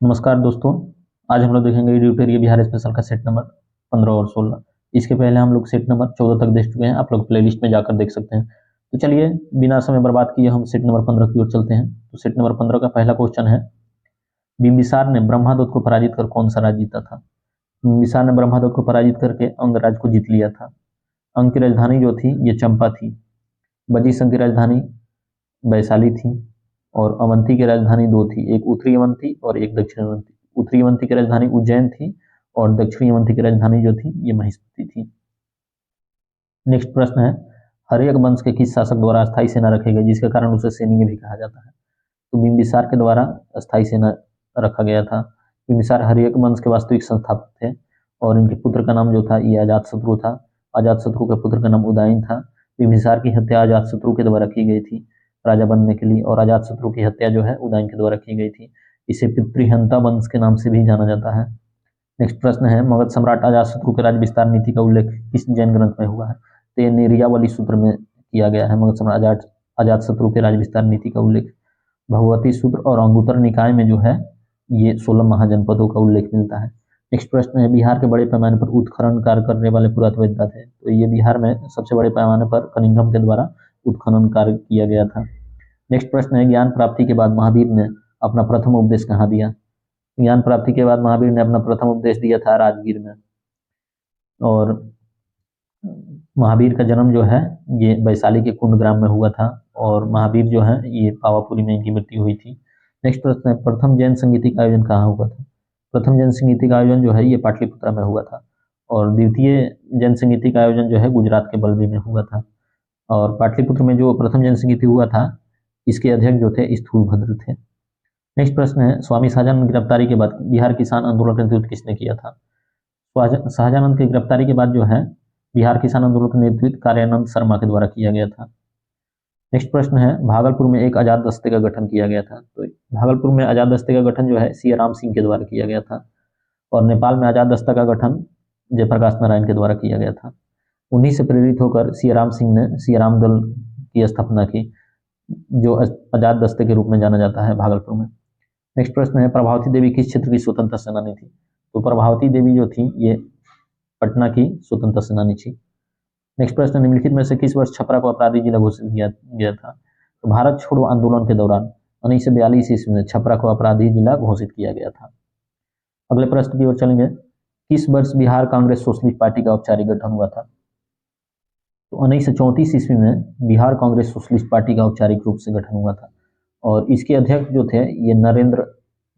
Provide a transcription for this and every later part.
नमस्कार दोस्तों, आज हम लोग देखेंगे ड्यूटेरिया बिहार स्पेशल का सेट नंबर 15 और 16। इसके पहले हम लोग सेट नंबर 14 तक देख चुके हैं। आप लोग प्लेलिस्ट में जाकर देख सकते हैं। तो चलिए बिना समय बर्बाद किए हम सेट नंबर 15 की ओर चलते हैं। तो सेट नंबर 15 का पहला क्वेश्चन है, बिंबिसार ने ब्रह्मादत्त को पराजित कर कौन सा राज्य जीता था? बिंबिसार ने ब्रह्मादत्त को पराजित करके अंगराज को जीत लिया था। अंग की राजधानी जो थी ये चंपा थी। बजीसंग की राजधानी वैशाली थी और अवंती की राजधानी दो थी, एक उत्तरी अवंती और एक दक्षिणी अवंती। उत्तरी अवंती की राजधानी उज्जैन थी और दक्षिणी अवंती की राजधानी जो थी ये महिष्मती थी। नेक्स्ट प्रश्न है, हर्यक वंश के किस शासक द्वारा अस्थायी सेना रखे गए जिसके कारण उसे सैनिक भी कहा जाता है? तो बिंबिसार के द्वारा अस्थायी सेना रखा गया था। बिंबिसार हर्यक वंश के वास्तविक संस्थापक थे और इनके पुत्र का नाम जो था ये अजातशत्रु था। अजातशत्रु के पुत्र का नाम उदयन था। बिंबिसार की हत्या अजातशत्रु के द्वारा की गई थी राजा बनने के लिए, और अजातशत्रु की हत्या जो है उदयन के द्वारा की गई थी। इसे पितृहंता वंश के नाम से भी जाना जाता है। नेक्स्ट प्रश्न है, मगध सम्राट अजातशत्रु के राज्य विस्तार नीति का उल्लेख किस जैन ग्रंथ में हुआ है? तो ये निर्यावली सूत्र में किया गया है। मगध सम्राट अजातशत्रु के राज्य विस्तार नीति का उल्लेख भगवती सूत्र और अंगुत्तर निकाय में जो है ये 16 महाजनपदों का उल्लेख मिलता है। नेक्स्ट प्रश्न है, बिहार के बड़े पैमाने पर उत्खनन कार्य करने वाले पुरातत्ववेत्ता थे? तो ये बिहार में सबसे बड़े पैमाने पर कनिंघम के द्वारा उत्खनन कार्य किया गया था। नेक्स्ट प्रश्न है, ज्ञान प्राप्ति के बाद महावीर ने अपना प्रथम उपदेश कहाँ दिया? ज्ञान प्राप्ति के बाद महावीर ने अपना प्रथम उपदेश दिया था राजगीर में, और महावीर का जन्म जो है ये वैशाली के कुंड ग्राम में हुआ था और महावीर जो है ये पावापुरी में इनकी मृत्यु हुई थी। नेक्स्ट प्रश्न है, प्रथम जैन संगीति का आयोजन कहाँ हुआ था? प्रथम जैन संगीति का आयोजन जो है ये पाटलिपुत्रा में हुआ था और द्वितीय जैन संगीति का आयोजन जो है गुजरात के बल्लभी में हुआ था। और पाटलिपुत्र में जो प्रथम जैन संगीति हुआ था इसके अध्यक्ष जो थे स्थूलभद्र थे। नेक्स्ट प्रश्न है, स्वामी शाहजानंद की गिरफ्तारी के बाद बिहार किसान आंदोलन का नेतृत्व किसने किया था? शाहजानंद की गिरफ्तारी के बाद जो है बिहार किसान आंदोलन का नेतृत्व कार्यानंद शर्मा के द्वारा किया गया था। नेक्स्ट प्रश्न है, भागलपुर में एक आजाद दस्ते का गठन किया गया था? तो भागलपुर में आजाद दस्ते का गठन जो है सियाराम सिंह के द्वारा किया गया था और नेपाल में आजाद दस्ता का गठन जयप्रकाश नारायण के द्वारा किया गया था। उन्हीं से प्रेरित होकर सियाराम सिंह ने सियाराम दल की स्थापना की जो आजाद दस्ते के रूप में जाना जाता है भागलपुर में। नेक्स्ट प्रश्न है, प्रभावती देवी किस क्षेत्र की स्वतंत्रता सेनानी थी? तो प्रभावती देवी जो थी ये पटना की स्वतंत्रता सेनानी थी। नेक्स्ट प्रश्न, निम्नलिखित में से किस वर्ष छपरा को अपराधी जिला घोषित किया गया था? तो भारत छोड़ो आंदोलन के दौरान 1942 ईस्वी में छपरा को अपराधी जिला घोषित किया गया था। अगले प्रश्न की ओर चलेंगे, किस वर्ष बिहार कांग्रेस सोशलिस्ट पार्टी का औपचारिक गठन हुआ था? तो 1934 ईस्वी में बिहार कांग्रेस सोशलिस्ट पार्टी का औपचारिक रूप से गठन हुआ था और इसके अध्यक्ष जो थे ये नरेंद्र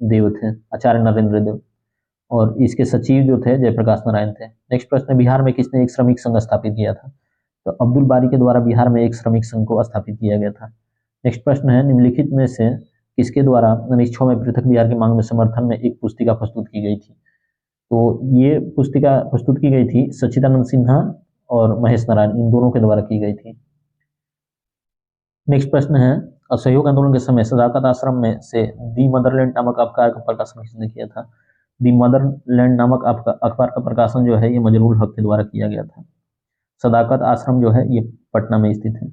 देव थे, आचार्य नरेंद्र देव, और इसके सचिव जो थे जयप्रकाश नारायण थे। नेक्स्ट प्रश्न, बिहार में किसने एक श्रमिक संघ स्थापित किया था? तो अब्दुल बारी के द्वारा बिहार में एक श्रमिक संघ को स्थापित किया गया था। नेक्स्ट प्रश्न है, निम्नलिखित में से किसके द्वारा 1906 में पृथक बिहार की मांग में समर्थन में एक पुस्तिका प्रस्तुत की गई थी? तो ये पुस्तिका प्रस्तुत की गई थी सच्चिदानंद सिन्हा और महेश नारायण, इन दोनों के द्वारा की गई थी। नेक्स्ट प्रश्न है, असहयोग आंदोलन के समय सदाकत आश्रम में से दी मदरलैंड नामक अखबार का प्रकाशन किसने किया था? दी मदरलैंड नामक अखबार का प्रकाशन जो है ये मजरूल हक के द्वारा किया गया था। सदाकत आश्रम जो है ये पटना में स्थित है।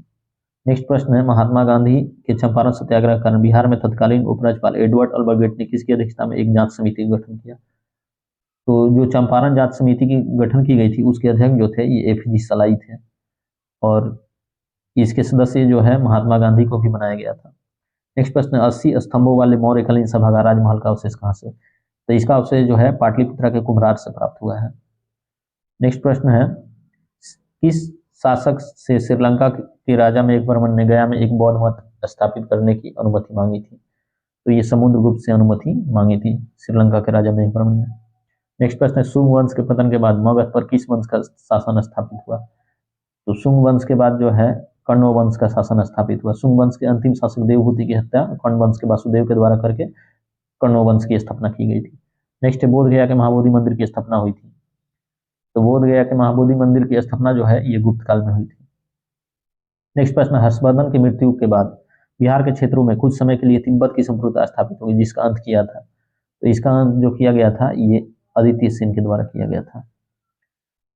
नेक्स्ट प्रश्न है, महात्मा गांधी के चंपारण सत्याग्रह के कारण बिहार में तत्कालीन उपराज्यपाल एडवर्ड अल्बर्ट ने किसकी अध्यक्षता में एक जांच समिति का गठन किया? तो जो चंपारण जांच समिति की गठन की गई थी उसके अध्यक्ष जो थे ये एफजी सलाई थे और इसके सदस्य जो है महात्मा गांधी को भी बनाया गया था। नेक्स्ट प्रश्न, 80 स्तंभों वाले मौर्यकालीन सभागार राजमहल का अवशेष कहाँ से? तो इसका अवशेष जो है पाटलिपुत्रा के कुम्भरार से प्राप्त हुआ है। नेक्स्ट प्रश्न है, किस शासक से श्रीलंका के राजा मेघवर्मन ने गया में एक बौद्ध मठ स्थापित करने की अनुमति मांगी थी? तो ये समुद्रगुप्त से अनुमति मांगी थी श्रीलंका के राजा मेघवर्मन ने। नेक्स्ट प्रश्न है, शुंग वंश के पतन के बाद मगध पर किस वंश का शासन स्थापित हुआ? तो शुंग वंश के बाद जो है कण्व वंश का शासन स्थापित हुआ। शुंग वंश के अंतिम शासक देवहूति की हत्या कण्व वंश के वासुदेव के द्वारा करके कण्व वंश की स्थापना की गई थी। नेक्स्ट, बोध गया के महाबोधि मंदिर की स्थापना हुई थी? तो बोध गया के महाबोधि मंदिर की स्थापना जो है ये गुप्त काल में हुई थी। नेक्स्ट प्रश्न, हर्षवर्धन की मृत्यु के बाद बिहार के क्षेत्रों में कुछ समय के लिए तिब्बत की संप्रभुता स्थापित हुई जिसका अंत किया था? तो इसका अंत जो किया गया था ये आदित्य सेन के द्वारा किया गया था।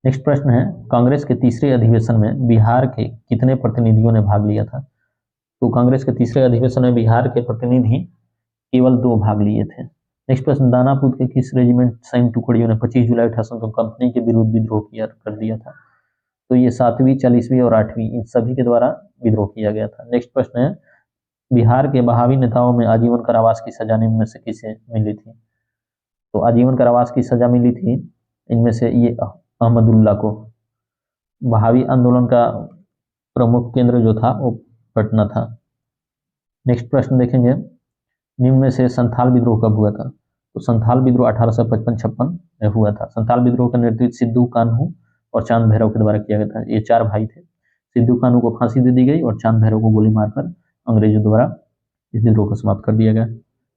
नेक्स्ट प्रश्न है, कांग्रेस के तीसरे अधिवेशन में बिहार के कितने प्रतिनिधियों ने भाग लिया था? तो कांग्रेस के तीसरे अधिवेशन में बिहार के प्रतिनिधि केवल 2 भाग लिए थे। नेक्स्ट प्रश्न, दानापुर के किस रेजिमेंट सैन्य टुकड़ियों ने 25 जुलाई 1800 को कंपनी के विरुद्ध विद्रोह किया कर दिया था? तो ये 7वीं, 40वीं और 8वीं, इन सभी के द्वारा विद्रोह किया गया था। नेक्स्ट प्रश्न है, बिहार के बहावी नेताओं में आजीवन कारावास की सजा निम्न में से किसे मिली थी? तो आजीवन कारावास की सजा मिली थी इनमें से ये अहमदुल्ला को। बहावी आंदोलन का प्रमुख केंद्र जो था वो पटना था। नेक्स्ट प्रश्न देखेंगे, निम्न में से संथाल विद्रोह कब हुआ था? तो संथाल विद्रोह 1855-56 में हुआ था। संथाल विद्रोह का नेतृत्व सिद्धू कान्हू और चांद भैरव के द्वारा किया गया था। ये 4 भाई थे। सिद्धू कान्हू को फांसी दे दी गई और चांद भैरव को गोली मारकर अंग्रेजों द्वारा इस विद्रोह को समाप्त कर दिया गया।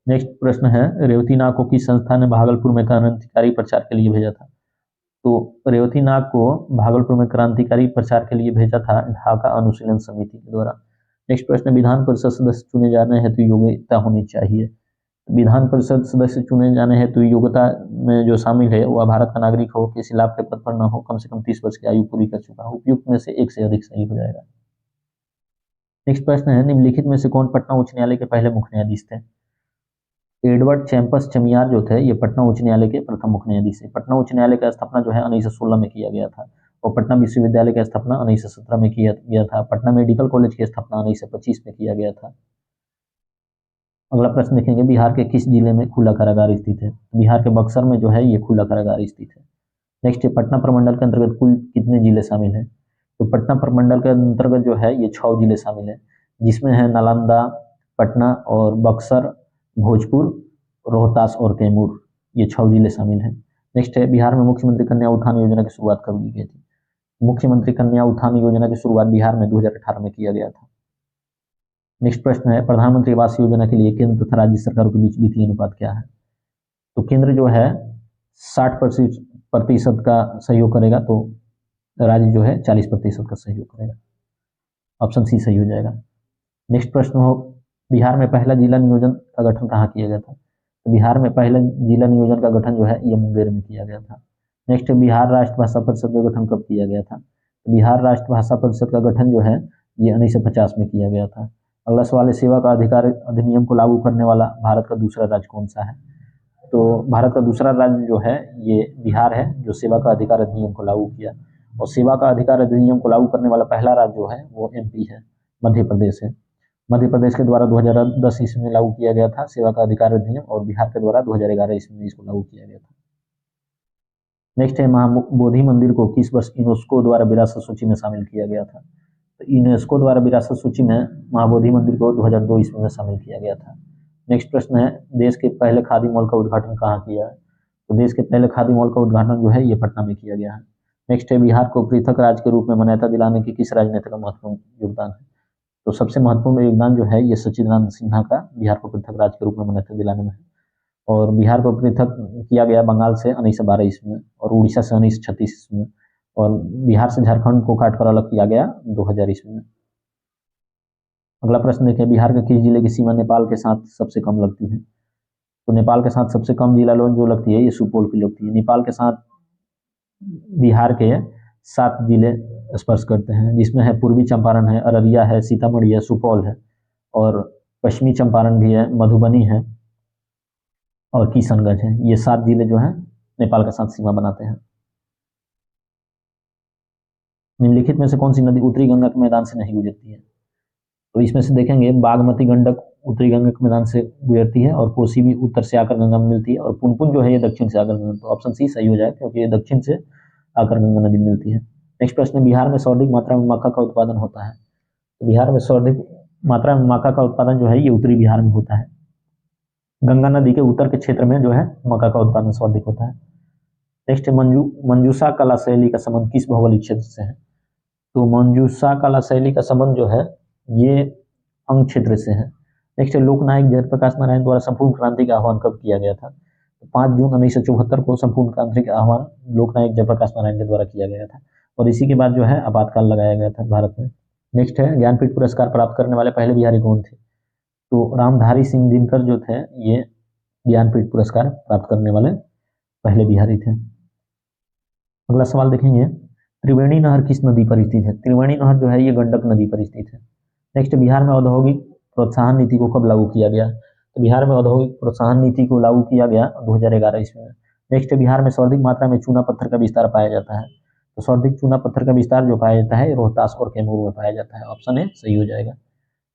नेक्स्ट प्रश्न है, रेवती नाग को किस संस्था ने भागलपुर में क्रांतिकारी प्रचार के लिए भेजा था? तो रेवती नाग को भागलपुर में क्रांतिकारी प्रचार के लिए भेजा था ढाका अनुशीलन समिति के द्वारा। नेक्स्ट प्रश्न, विधान परिषद सदस्य चुने जाने हेतु योग्यता होनी चाहिए। विधान परिषद सदस्य चुने जाने हेतु योग्यता में जो शामिल है वह भारत का नागरिक हो, किसी लाभ के पद पर न हो, कम से कम 30 वर्ष की आयु पूरी कर चुका हो। उपयुक्त में से एक से अधिक सही हो जाएगा। नेक्स्ट प्रश्न है, निम्नलिखित में से कौन पटना उच्च न्यायालय के पहले मुख्य न्यायाधीश थे? एडवर्ड चैंपस चमियार जो थे ये पटना उच्च न्यायालय के प्रथम मुख्य न्यायाधीश है। पटना उच्च न्यायालय का स्थापना जो है 1916 में किया गया था और पटना विश्वविद्यालय की स्थापना 1917 में किया गया था। पटना मेडिकल कॉलेज की स्थापना 1925 में किया गया था। अगला प्रश्न देखेंगे, बिहार के किस जिले में खुला कारागार स्थित है? बिहार के बक्सर में जो है ये खुला कारागार स्थित है। नेक्स्ट है, पटना प्रमंडल के अंतर्गत कुल कितने जिले शामिल हैं? तो पटना प्रमंडल के अंतर्गत जो है ये 6 जिले शामिल हैं, जिसमें है नालंदा, पटना और बक्सर, भोजपुर, रोहतास और कैमूर, ये 6 जिले शामिल हैं। नेक्स्ट है, बिहार में मुख्यमंत्री कन्या उत्थान योजना की शुरुआत कब की गई थी? मुख्यमंत्री कन्या उत्थान योजना की शुरुआत बिहार में 2018 में किया गया था। नेक्स्ट प्रश्न है, प्रधानमंत्री आवास योजना के लिए केंद्र तथा राज्य सरकारों के बीच वित्तीय अनुपात क्या है? तो केंद्र जो है 60% का सहयोग करेगा, तो राज्य जो है 40% का सहयोग करेगा। ऑप्शन सी सही हो जाएगा। नेक्स्ट प्रश्न हो, बिहार में पहला जिला नियोजन का गठन कहाँ किया गया था? तो बिहार में पहला जिला नियोजन का गठन जो है ये मुंगेर में किया गया था। नेक्स्ट, बिहार राष्ट्र भाषा परिषद का गठन कब किया गया था? तो बिहार राष्ट्र भाषा परिषद का गठन जो है ये 1950 में किया गया था। अगला सवाल है, सेवा का अधिकार अधिनियम को लागू करने वाला भारत का दूसरा राज्य कौन सा है? तो भारत का दूसरा राज्य जो है ये बिहार है, जो सेवा का अधिकार अधिनियम को लागू किया। और सेवा का अधिकार अधिनियम को लागू करने वाला पहला राज्य जो है वो एमपी है, मध्य प्रदेश है। मध्य प्रदेश के द्वारा 2010 ईस्वी में लागू किया गया था सेवा का अधिकार अधिनियम, और बिहार के द्वारा 2011 ईस्वी में इसको लागू किया गया था। नेक्स्ट है, महाबोधि मंदिर को किस वर्ष यूनेस्को द्वारा विरासत सूची में शामिल किया गया था? तो यूनेस्को द्वारा विरासत सूची में महाबोधि मंदिर को 2002 ईस्वी में शामिल किया गया था। नेक्स्ट प्रश्न है, देश के पहले खादी मॉल का उद्घाटन कहाँ किया है? तो देश के पहले खादी मॉल का उद्घाटन जो है ये पटना में किया गया है। नेक्स्ट है, बिहार को पृथक राज्य के रूप में मान्यता दिलाने की किस राजनेता का महत्वपूर्ण योगदान है? तो सबसे महत्वपूर्ण योगदान जो है ये सच्चिदानंद सिन्हा का बिहार को पृथक राज्य के रूप में मान्यता दिलाने में है। और बिहार को पृथक किया गया बंगाल से 1912 ईस्वी में, और उड़ीसा से 1936 ईस्वी में, और बिहार से झारखंड को काटकर अलग किया गया 2000 ईस्वी में। अगला प्रश्न देखें, बिहार के किस जिले की सीमा नेपाल के साथ सबसे कम लगती है? तो नेपाल के साथ सबसे कम जिला जो लगती है ये सुपौल की लगती है। नेपाल के साथ बिहार के 7 जिले स्पर्श करते हैं, जिसमें है पूर्वी चंपारण है, अररिया है, सीतामढ़ी है, सुपौल है, और पश्चिमी चंपारण भी है, मधुबनी है और किशनगंज है। ये 7 जिले जो हैं नेपाल के साथ सीमा बनाते हैं। निम्नलिखित में से कौन सी नदी उत्तरी गंगा के मैदान से नहीं गुजरती है? तो इसमें से देखेंगे, बागमती गंडक उत्तरी गंगा के मैदान से गुजरती है, और कोसी भी उत्तर से आकर गंगा में मिलती है, और पुनपुन जो है ये दक्षिण से आकर गंगा। तो ऑप्शन सी सही हो जाए, क्योंकि ये दक्षिण से आकर गंगा नदी मिलती है। नेक्स्ट प्रश्न, बिहार में सर्वाधिक मात्रा में मक्का का उत्पादन होता है? तो बिहार में सर्वाधिक मात्रा में मक्का का उत्पादन जो है ये उत्तरी बिहार में होता है। गंगा नदी के उत्तर के क्षेत्र में जो है मक्का का उत्पादन सर्वाधिक होता है। नेक्स्ट, मंजूषा कला शैली का संबंध किस भौगोलिक क्षेत्र से है? तो मंजूषा कला शैली का संबंध जो है ये अंग क्षेत्र से है। नेक्स्ट, लोकनायक जयप्रकाश नारायण द्वारा संपूर्ण क्रांति का आह्वान कब किया गया था? 5 जून 1974 को संपूर्ण क्रांति का आह्वान लोकनायक जयप्रकाश नारायण के द्वारा किया गया था, और इसी के बाद जो है आपातकाल लगाया गया था भारत में। नेक्स्ट है, ज्ञानपीठ पुरस्कार प्राप्त करने वाले पहले बिहारी कौन थे? तो रामधारी सिंह दिनकर जो थे ये ज्ञानपीठ पुरस्कार प्राप्त करने वाले पहले बिहारी थे। अगला सवाल देखेंगे, त्रिवेणी नहर किस नदी पर स्थित है? त्रिवेणी नहर जो है ये गंडक नदी पर स्थित है। नेक्स्ट, बिहार में औद्योगिक प्रोत्साहन नीति को कब लागू किया गया? तो बिहार में औद्योगिक प्रोत्साहन नीति को लागू किया गया 2011 ईस्वी में। नेक्स्ट, बिहार में सर्वाधिक मात्रा में चूना पत्थर का विस्तार पाया जाता है। तो सर्वाधिक चूना पत्थर का विस्तार जो पाया जाता है रोहतास और कैमूर में पाया जाता है। ऑप्शन ए सही हो जाएगा।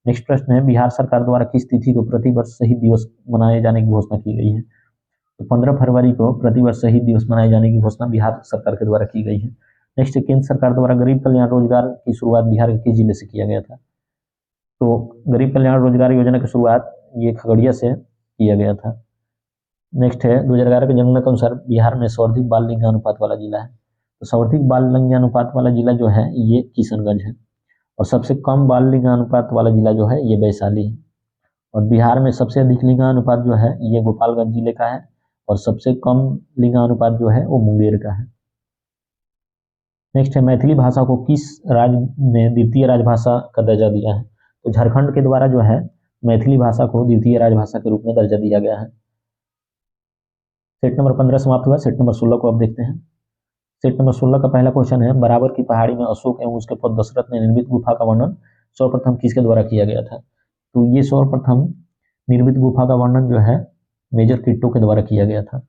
नेक्स्ट प्रश्न है, बिहार सरकार द्वारा किस तिथि को प्रतिवर्ष शहीद दिवस मनाए जाने की घोषणा की गई है? तो 15 फरवरी को प्रतिवर्ष शहीद दिवस मनाए जाने की घोषणा बिहार सरकार के द्वारा की गई है। नेक्स्ट, केंद्र सरकार द्वारा गरीब कल्याण रोजगार की शुरुआत बिहार के किस जिले से किया गया था? तो गरीब कल्याण रोजगार योजना की शुरुआत ये खगड़िया से किया गया था। नेक्स्ट है, 2011 के जनगणना के अनुसार बिहार में सर्वाधिक बाल लिंगानुपात वाला जिला है। तो सर्वाधिक बाल लिंगानुपात वाला जिला जो है ये किशनगंज है, और सबसे कम बाल लिंगानुपात वाला जिला जो है ये वैशाली है। और बिहार में सबसे अधिक लिंगानुपात जो है ये गोपालगंज जिले का है, और सबसे कम लिंगानुपात जो है वो मुंगेर का है। नेक्स्ट है, मैथिली भाषा को किस राज्य ने द्वितीय राजभाषा का दर्जा दिया है? तो झारखंड के द्वारा जो है मैथिली भाषा को द्वितीय राजभाषा के रूप में दर्जा दिया गया है। सेट नंबर 15 समाप्त हुआ। सेट नंबर 16 को अब देखते हैं। सेट नंबर 16 का पहला क्वेश्चन है, बराबर की पहाड़ी में अशोक एवं उसके पुत्र दशरथ ने निर्मित गुफा का वर्णन सर्वप्रथम किसके द्वारा किया गया था? तो ये सर्वप्रथम निर्मित गुफा का वर्णन जो है मेजर किट्टो के द्वारा किया गया था।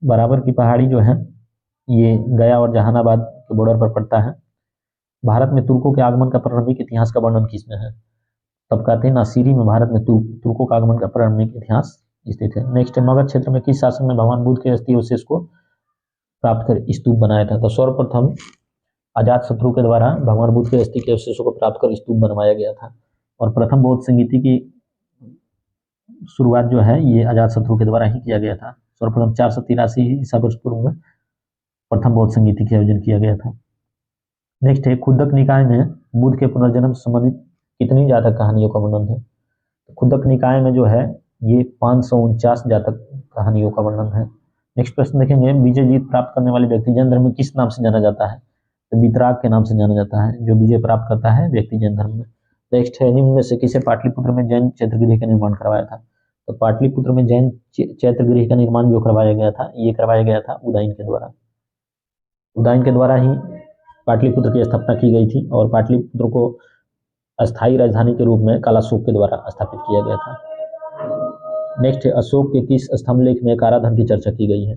बराबर की पहाड़ी जो है ये गया और जहानाबाद के बॉर्डर पर पड़ता है। भारत में तुर्कों के आगमन का प्रारंभिक इतिहास का वर्णन किसमें है? तबकाते नासिरी में भारत में तुर्कों का आगमन का प्रारंभिक इतिहास स्थित है। नेक्स्ट, मगध क्षेत्र में किस शासक ने भगवान बुद्ध के अस्थि अवशेष को प्राप्त कर स्तूप बनाया था? तो सर्वप्रथम अजात शत्रु के द्वारा भगवान बुद्ध के अस्थि के अवशेषों को प्राप्त कर स्तूप बनवाया गया था। और प्रथम बौद्ध संगीति की शुरुआत जो है ये अजात शत्रु के द्वारा ही किया गया था। सर्वप्रथम 483 ईसा वर्ष पूर्व में प्रथम बौद्ध संगीति का आयोजन किया गया था। नेक्स्ट है, खुद्दक निकाय में बुद्ध के पुनर्जन्म से संबंधित कितनी जातक कहानियों का वर्णन है? खुद्दक निकाय में जो है ये 549 जातक कहानियों का वर्णन है। नेक्स्ट प्रश्न देखेंगे, विजय जीत प्राप्त करने वाले व्यक्ति जैन धर्म में किस नाम से जाना जाता है? तो वितराग के नाम से जाना जाता है, जो विजय प्राप्त करता है व्यक्ति जैन धर्म में। नेक्स्ट है, निम्न में से किसे पाटलिपुत्र में जैन चैत्यगृह का निर्माण करवाया था? तो पाटलिपुत्र में जैन चैत्यगृह का निर्माण जो करवाया गया था ये करवाया गया था उदयन के द्वारा। उदयन के द्वारा ही पाटलिपुत्र की स्थापना की गई थी, और पाटलिपुत्र को अस्थायी राजधानी के रूप में कालाशोक के द्वारा स्थापित किया गया था। नेक्स्ट है, अशोक के किस स्तंभ लेख में काराधन की चर्चा की गई है?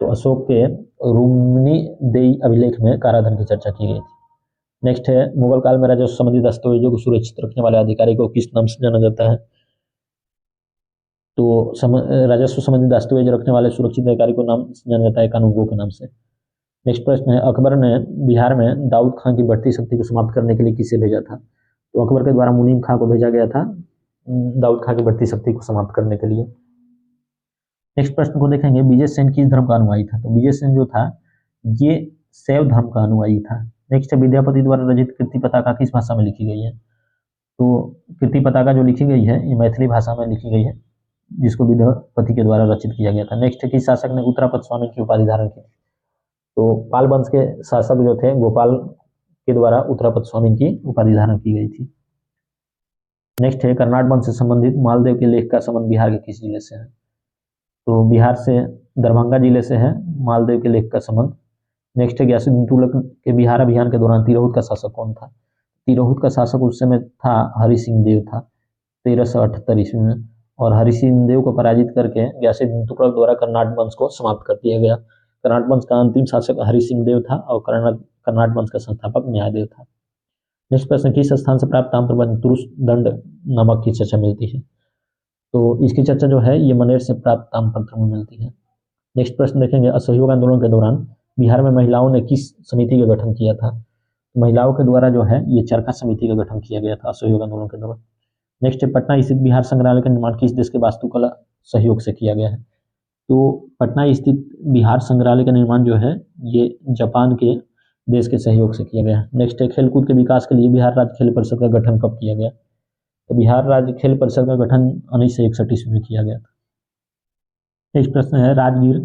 तो अशोक के रूमनी देई अभिलेख में काराधन की चर्चा की गई थी। नेक्स्ट है, मुगल काल में राजस्व संबंधी दस्तावेजों को सुरक्षित रखने वाले अधिकारी को किस नाम से जाना जाता है? तो राजस्व संबंधी दस्तावेज रखने वाले सुरक्षित अधिकारी को नाम से जाना जाता है कानूनगो के नाम से। नेक्स्ट प्रश्न है, अकबर ने बिहार में दाऊद खां की बढ़ती शक्ति को समाप्त करने के लिए किसे भेजा था? तो अकबर के द्वारा मुनीम खां को भेजा गया था दाऊद खां की बढ़ती शक्ति को समाप्त करने के लिए। नेक्स्ट प्रश्न को देखेंगे, विजय सेन किस धर्म का अनुयायी था? तो विजय सेन जो था ये शैव धर्म का अनुयायी था। नेक्स्ट, विद्यापति द्वारा रचित कीर्ति पताका किस भाषा में लिखी गई है? तो कीर्ति पताका जो लिखी गई है ये मैथिली भाषा में लिखी गई है, जिसको विद्यापति के द्वारा रचित किया गया था। नेक्स्ट, किस शासक ने उत्तरापद स्वामी की उपाधि धारण की? तो पाल वंश के शासक जो थे गोपाल के द्वारा उत्तरापद स्वामी की उपाधि धारण की गई थी। नेक्स्ट है, कर्नाट वंश से संबंधित मालदेव के लेख का संबंध बिहार के किस जिले से है? तो बिहार से दरभंगा जिले से है मालदेव के लेख का संबंध। नेक्स्ट है, गयासुद्दीन तुगलक के बिहार अभियान के दौरान तिरहुत का शासक कौन था? तिरहुत का शासक उस समय था हरि सिंह देव था 1378 ईस्वी में, और हरि सिंह देव को पराजित करके गयासुद्दीन तुगलक द्वारा कर्नाट वंश को समाप्त कर दिया गया। कर्नाट वंश का अंतिम शासक हरि सिंह देव था, और कर्नाट वंश का संस्थापक न्यायदेव था। नेक्स्ट प्रश्न, किस स्थान से प्राप्त ताम्रबंध तुरुष दंड नमक की चर्चा मिलती है? तो इसकी चर्चा जो है ये मनेर से प्राप्त ताम्रपत्र में मिलती है। नेक्स्ट प्रश्न देखेंगे, असहयोग आंदोलन के दौरान बिहार में महिलाओं ने किस समिति का गठन किया था? महिलाओं के द्वारा जो है ये चरखा समिति का गठन किया गया था असहयोग आंदोलन के दौरान। नेक्स्ट, पटना स्थित बिहार संग्रहालय का निर्माण किस देश के वास्तुकला सहयोग से किया गया है? तो पटना स्थित बिहार संग्रहालय का निर्माण जो है ये जापान के देश के सहयोग से किया गया। नेक्स्ट है, खेलकूद के विकास के लिए बिहार राज्य खेल परिषद का गठन कब किया गया? तो बिहार राज्य खेल परिषद का गठन 1961 ईस्वी में किया गया था। नेक्स्ट प्रश्न है, राजगीर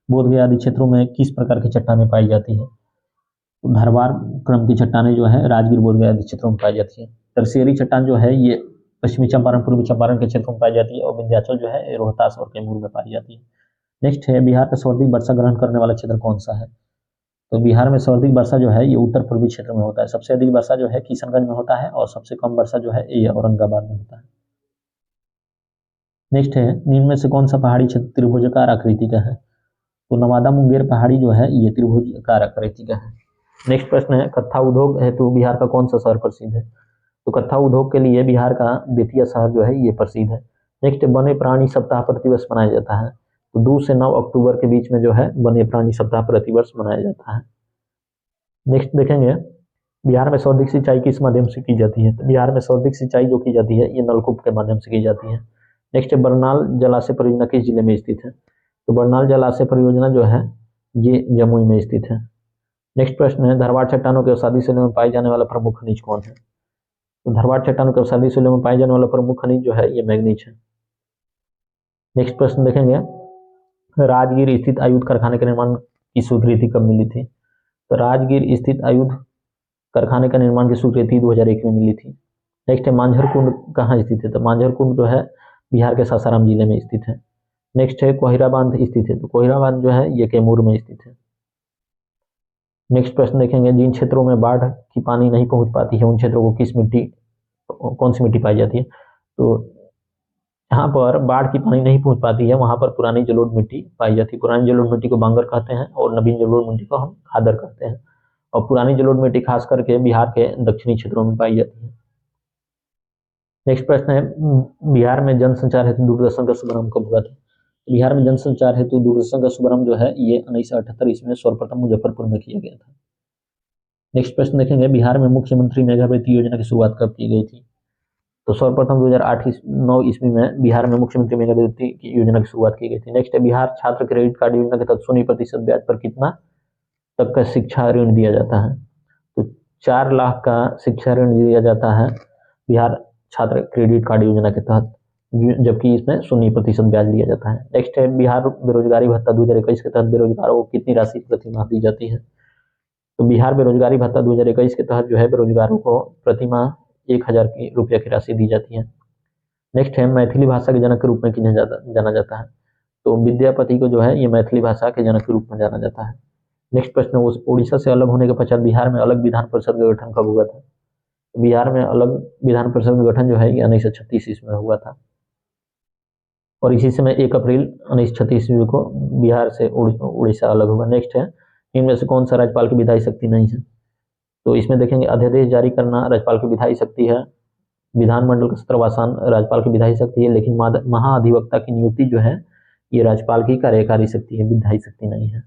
बोधगया आदि क्षेत्रों में किस प्रकार की चट्टानें पाई जाती है? तो धारवाड़ क्रम की चट्टानें जो है राजगीर बोधगया आदि क्षेत्रों में पाई जाती है। तरसेरी चट्टान जो है ये पश्चिमी चंपारण पूर्वी चंपारण के क्षेत्रों में पाई जाती है, और विंध्याचल जो है रोहतास और कैमूर में पाई जाती है। नेक्स्ट है, बिहार का सर्वाधिक वर्षा ग्रहण करने वाला क्षेत्र कौन सा है? तो बिहार में सर्वाधिक वर्षा जो है ये उत्तर पूर्वी क्षेत्र में होता है। सबसे अधिक वर्षा जो है किशनगंज में होता है, और सबसे कम वर्षा जो है ये औरंगाबाद में होता है। नेक्स्ट है, निम्न में से कौन सा पहाड़ी क्षेत्र त्रिभुजाकार आकृति का है? तो नवादा मुंगेर पहाड़ी जो है ये त्रिभुजाकार आकृति का है। नेक्स्ट प्रश्न है, कत्था उद्योग हेतु बिहार का कौन सा शहर प्रसिद्ध है? तो कत्था उद्योग के लिए बिहार का बेतिया शहर जो है ये प्रसिद्ध है। नेक्स्ट, वन्य प्राणी सप्ताह प्रतिवर्ष मनाया जाता है। तो 2 से 9 अक्टूबर के बीच में जो है वन्य प्राणी सप्ताह प्रतिवर्ष मनाया जाता है। नेक्स्ट देखेंगे, बिहार में सर्वाधिक सिंचाई किस माध्यम से की जाती है? तो बिहार में सर्वाधिक सिंचाई जो की जाती है ये नलकूप के माध्यम से की जाती है। नेक्स्ट, बरनाल जलाशय परियोजना किस जिले में स्थित है? तो बरनाल जलाशय परियोजना जो है ये जमुई में स्थित है। नेक्स्ट प्रश्न है, धरवाड़ चट्टानों के अवसादी शिलाओं में पाए जाने वाला प्रमुख खनिज कौन है? तो धरवाड़ चट्टानों के अवसादी शिलाओं में पाए जाने वाला प्रमुख खनिज जो है ये मैग्नीज है। नेक्स्ट प्रश्न देखेंगे, राजगीर स्थित आयुध कारखाने के निर्माण की स्वीकृति कब मिली थी? तो राजगीर स्थित आयुध कारखाने का निर्माण की स्वीकृति 2001 में मिली थी। नेक्स्ट है, मांझर कुंड कहाँ स्थित है? तो मांझर कुंड जो है बिहार के सासाराम जिले में स्थित है। नेक्स्ट है, कोहिरा बांध स्थित है? तो कोहिरा बांध जो है ये कैमूर में स्थित है। नेक्स्ट प्रश्न देखेंगे, जिन क्षेत्रों में बाढ़ की पानी नहीं पहुंच पाती है उन क्षेत्रों को कौन सी मिट्टी पाई जाती है? तो यहाँ पर बाढ़ की पानी नहीं पहुंच पाती है वहां पर पुरानी जलोढ़ मिट्टी पाई जाती है। पुरानी जलोढ़ मिट्टी को बांगर कहते हैं और नवीन जलोढ़ मिट्टी को हम खादर कहते हैं। और पुरानी जलोढ़ मिट्टी खास करके बिहार के दक्षिणी क्षेत्रों में पाई जाती है। नेक्स्ट प्रश्न है, बिहार में जनसंचार हेतु दूरदर्शन का शुभारंभ कब हुआ था? बिहार में जनसंचार हेतु दूरदर्शन का शुभारंभ जो है ये 1978 ईस्वी में सर्वप्रथम मुजफ्फरपुर में किया गया था। नेक्स्ट प्रश्न देखेंगे, बिहार में मुख्यमंत्री मेधावृत्ति योजना की शुरुआत कब की गई थी? तो सर्वप्रथम 2008-9 ईस्वी में बिहार में मुख्यमंत्री मेधावृत्ति की योजना की शुरुआत की गई थी। नेक्स्ट है, बिहार छात्र क्रेडिट कार्ड योजना के तहत 0% ब्याज पर कितना तक का शिक्षा ऋण दिया जाता है? तो 4 लाख का शिक्षा ऋण दिया जाता है बिहार छात्र क्रेडिट कार्ड योजना के तहत, जबकि इसमें 0% ब्याज लिया जाता है। नेक्स्ट है, बिहार बेरोजगारी भत्ता 2021 के तहत बेरोजगारों को कितनी राशि प्रति माह दी जाती है? तो बिहार बेरोजगारी भत्ता 2021 के तहत जो है बेरोजगारों को प्रति माह 1000 रुपये की राशि दी जाती है। नेक्स्ट है, मैथिली भाषा के जनक के रूप में किन्हें जाना जाता है? तो विद्यापति को जो है ये मैथिली भाषा के जनक के रूप में जाना जाता है। नेक्स्ट प्रश्न, उड़ीसा से अलग होने के पश्चात बिहार में अलग विधान परिषद का गठन कब हुआ था? बिहार में अलग विधान परिषद का गठन जो है ये 1936 ईस्वी में हुआ था और इसी समय 1 अप्रैल 1936 ईस्वी को बिहार से उड़ीसा अलग हुआ। नेक्स्ट है, इनमें से कौन सा राज्यपाल की विधायी शक्ति नहीं है? तो इसमें देखेंगे, अध्यादेश जारी करना राज्यपाल की विधायी शक्ति है, विधानमंडल का सत्रवासान राज्यपाल की विधायी शक्ति है, लेकिन महाधिवक्ता की नियुक्ति जो है ये राज्यपाल की कार्यकारी शक्ति है, विधायी शक्ति नहीं है।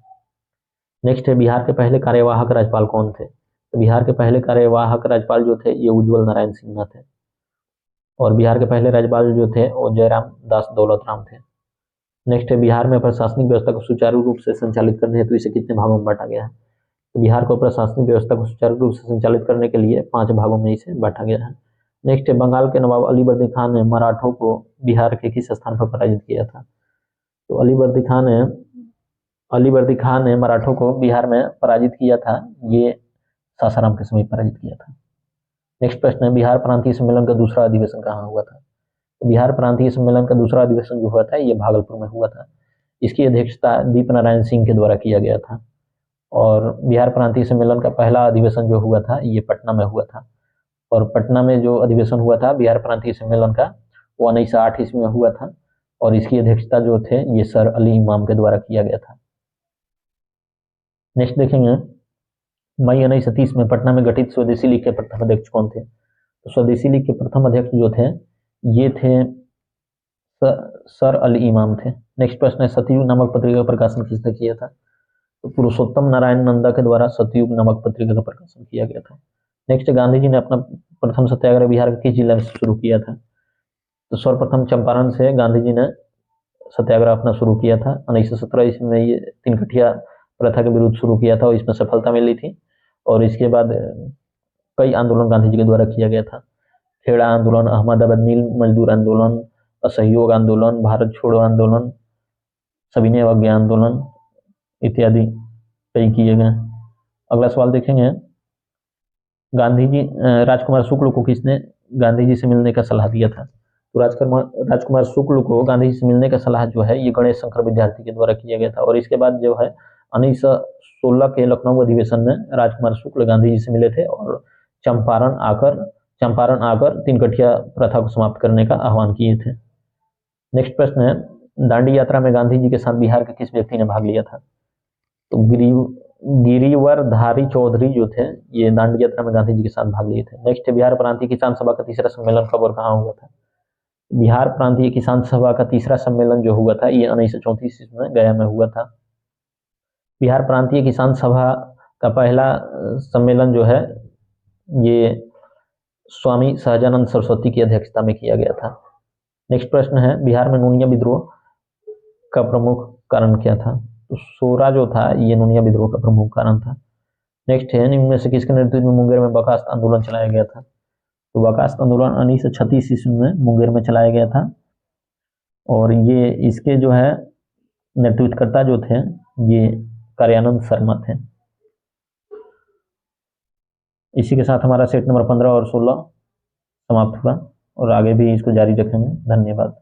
नेक्स्ट है, बिहार के पहले कार्यवाहक राज्यपाल कौन थे? तो बिहार के पहले कार्यवाहक राज्यपाल जो थे ये उज्ज्वल नारायण सिन्हा थे और बिहार के पहले राज्यपाल जो थे वो जयराम दास दौलत राम थे। नेक्स्ट है, बिहार में प्रशासनिक व्यवस्था को सुचारू रूप से संचालित करने हेतु इसे कितने भागों में बांटा गया है? तो बिहार को प्रशासनिक व्यवस्था को सुचारू रूप से संचालित करने के लिए 5 भागों में इसे बांटा गया है। नेक्स्ट है, बंगाल के नवाब अली बर्दी खान ने मराठों को बिहार के किस स्थान पर पराजित किया था? तो अली बर्दी खान ने मराठों को बिहार में पराजित किया था, ये सासाराम के समीप पराजित किया था। नेक्स्ट प्रश्न है, बिहार प्रांतीय सम्मेलन का दूसरा अधिवेशन कहाँ हुआ था? तो बिहार प्रांतीय सम्मेलन का दूसरा अधिवेशन जो हुआ था ये भागलपुर में हुआ था। इसकी अध्यक्षता दीप नारायण सिंह के द्वारा किया गया था और बिहार प्रांतीय सम्मेलन का पहला अधिवेशन जो हुआ था ये पटना में हुआ था और पटना में जो अधिवेशन हुआ था बिहार प्रांतीय सम्मेलन का वो 1908 ईस्वी में हुआ था और इसकी अध्यक्षता जो थे ये सर अली इमाम के द्वारा किया गया था। नेक्स्ट देखेंगे, मई 1930 में पटना में गठित स्वदेशी लीग के प्रथम अध्यक्ष कौन थे? तो स्वदेशी लीग के प्रथम अध्यक्ष जो थे ये थे सर अली इमाम थे। नेक्स्ट प्रश्न है, सतयुग नामक पत्रिका का प्रकाशन किसने किया था? तो पुरुषोत्तम नारायण नंदा के द्वारा सतयुग नामक पत्रिका का प्रकाशन किया गया था। नेक्स्ट, गांधी जी ने अपना प्रथम सत्याग्रह बिहार के किस जिले में शुरू किया था? तो सर्वप्रथम चंपारण से गांधी जी ने सत्याग्रह अपना शुरू किया था। 1917 ईस्वी में ये 3 कठिया प्रथा के विरुद्ध शुरू किया था और इसमें सफलता मिली थी और इसके बाद कई आंदोलन गांधी जी के द्वारा किया गया था। खेड़ा आंदोलन, अहमदाबाद मिल मजदूर आंदोलन, असहयोग आंदोलन, भारत छोड़ो आंदोलन, सविनय अवज्ञा आंदोलन इत्यादि कई किए गए। अगला सवाल देखेंगे, गांधी जी राजकुमार शुक्ल को किसने गांधी जी से मिलने का सलाह दिया था? तो राजकुमार शुक्ल को गांधी जी से मिलने का सलाह जो है ये गणेश शंकर विद्यार्थी के द्वारा किया गया था और इसके बाद जो है 1916 के लखनऊ अधिवेशन में राजकुमार शुक्ल गांधी जी से मिले थे और चंपारण आकर 3 कठिया प्रथा को समाप्त करने का आह्वान किए थे। नेक्स्ट प्रश्न है, दांडी यात्रा में गांधी जी के साथ बिहार के किस व्यक्ति ने भाग लिया था? तो गिरिवरधारी चौधरी जो थे, ये दांडी यात्रा में गांधी जी के साथ भाग लिए थे। नेक्स्ट है, बिहार प्रांतीय किसान सभा का तीसरा सम्मेलन कब और कहाँ हुआ था? बिहार प्रांतीय किसान सभा का तीसरा सम्मेलन जो हुआ था, ये 1934 ईस्वी में गया में हुआ था। बिहार प्रांतीय किसान सभा का पहला सम्मेलन जो है, ये स्वामी सहजानंद सरस्वती की अध्यक्षता में किया गया था। नेक्स्ट प्रश्न है, बिहार में नूनिया विद्रोह का प्रमुख कारण क्या था? तो सोरा जो था, ये नूनिया विद्रोह का प्रमुख कारण था। नेक्स्ट है, इनमें से किसके नेतृत्व में मुंगेर में बर्खास्त आंदोलन चलाया गया था? तो बर्खास्त आंदोलन 1936 ईस्वी में मुंगेर में चलाया गया था, और ये इसके जो है नेतृत्वकर्ता जो थे, ये कार्यानंद शर्मा थे। इसी के साथ हमारा सेट नंबर 15 और 16 समाप्त हुआ, और आगे भी इसको जारी रखेंगे। धन्यवाद।